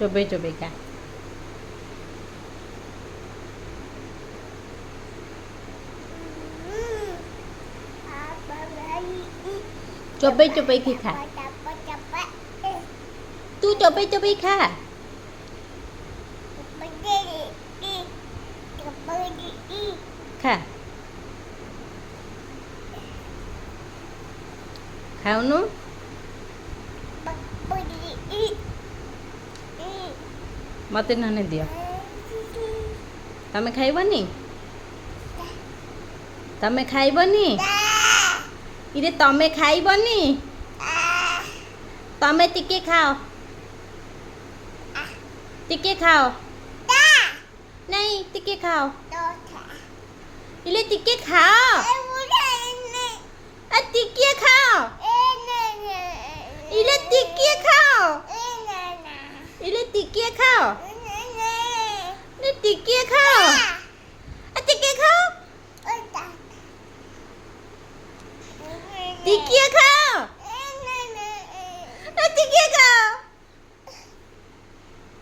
ચોબે ચોબે ખા. ચોબે ચોબે થી ખા. તું ચોબે ચોબે ખા. ખા. ખાવનું મતે નાને દિયો. તમે ખાઈબની? તમે ખાઈબની? ઈરે તમે ખાઈબની? તમે ટીકે ખાઓ. ટીકે ખાઓ. નહીં ટીકે ખાઓ. ઈલે ટીકે ખાઓ. આ ટીકે ખાઓ. ઈલે ટીકે ખાઓ. ઈલે ટીકે ખાઓ. ને ટીકે ખાઓ. આ ટીકે ખાઓ. ટીકે